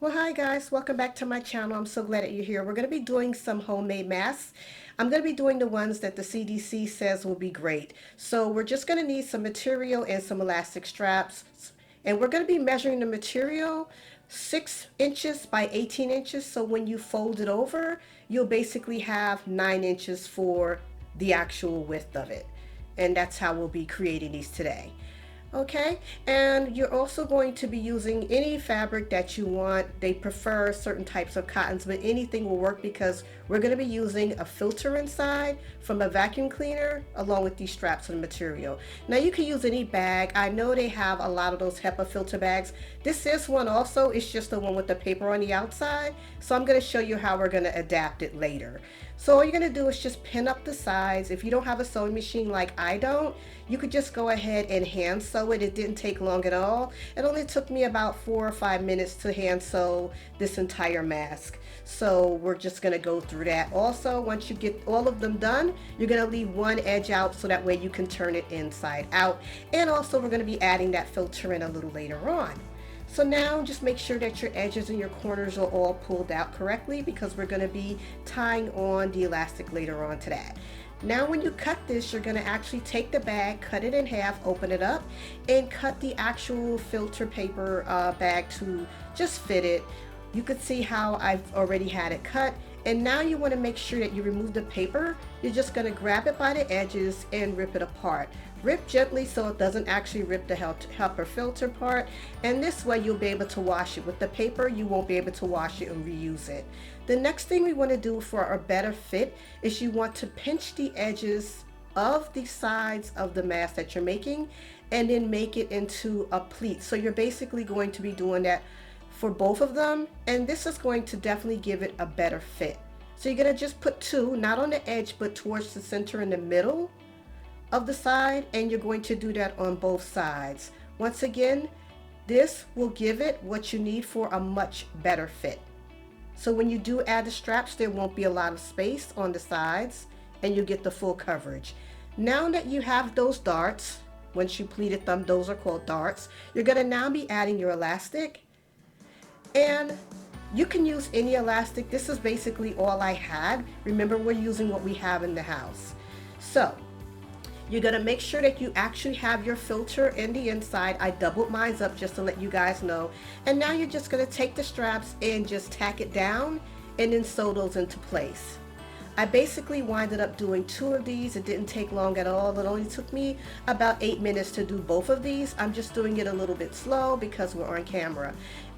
Well, hi guys, welcome back to my channel. I'm so glad that you're here. We're going to be doing some homemade masks. I'm going to be doing the ones that the CDC says will be great. So we're just going to need some material and some elastic straps. And we're going to be measuring the material 6 inches by 18 inches. So when you fold it over, you'll basically have 9 inches for the actual width of it. And that's how we'll be creating these today. Okay, and you're also going to be using any fabric that you want. They prefer certain types of cottons, but anything will work because we're going to be using a filter inside from a vacuum cleaner along with these straps and material. Now you can use any bag. I know they have a lot of those HEPA filter bags. This is one also, it's just the one with the paper on the outside. So I'm going to show you how we're going to adapt it later. So all you're going to do is just pin up the sides. If you don't have a sewing machine like I don't, you could just go ahead and hand sew it. It didn't take long at all. It only took me about 4 or 5 minutes to hand sew this entire mask. So we're just going to go through that. Also, once you get all of them done, you're going to leave one edge out so that way you can turn it inside out. And also we're going to be adding that filter in a little later on. So now just make sure that your edges and your corners are all pulled out correctly because we're going to be tying on the elastic later on to that. Now when you cut this, you're going to actually take the bag, cut it in half, open it up, and cut the actual filter paper bag to just fit it. You could see how I've already had it cut. And now you want to make sure that you remove the paper. You're just going to grab it by the edges and rip it apart. Rip gently so it doesn't actually rip the HEPA filter part, and this way you'll be able to wash it. With the paper, you won't be able to wash it and reuse it. The next thing we want to do for a better fit is you want to pinch the edges of the sides of the mask that you're making and then make it into a pleat. So you're basically going to be doing that for both of them, and this is going to definitely give it a better fit. So you're going to just put two, not on the edge but towards the center in the middle of the side, and you're going to do that on both sides. Once again, this will give it what you need for a much better fit. So when you do add the straps, there won't be a lot of space on the sides and you get the full coverage. Now that you have those darts, once you pleated them, those are called darts, you're going to now be adding your elastic, and you can use any elastic. This is basically all I had. Remember, we're using what we have in the house. So you're going to make sure that you actually have your filter in the inside. I doubled mine up just to let you guys know. And now you're just going to take the straps and just tack it down and then sew those into place. I basically winded up doing 2 of these. It didn't take long at all. It only took me about 8 minutes to do both of these. I'm just doing it a little bit slow because we're on camera.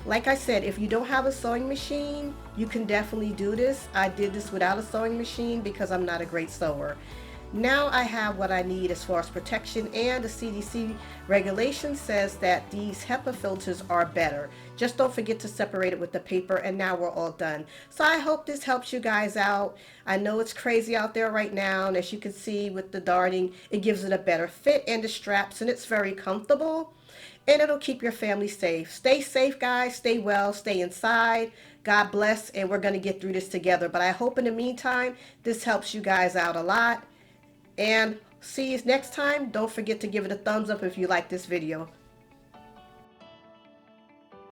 Like I said, if you don't have a sewing machine, you can definitely do this. I did this without a sewing machine because I'm not a great sewer. Now I have what I need as far as protection, and the CDC regulation says that these HEPA filters are better. Just don't forget to separate it with the paper, and now we're all done. So I hope this helps you guys out. I know it's crazy out there right now, and as you can see with the darting, it gives it a better fit and the straps, and it's very comfortable. And it'll keep your family safe. Stay safe, guys. Stay well. Stay inside. God bless, and we're going to get through this together. But I hope in the meantime, this helps you guys out a lot. And see you next time. Don't forget to give it a thumbs up if you like this video.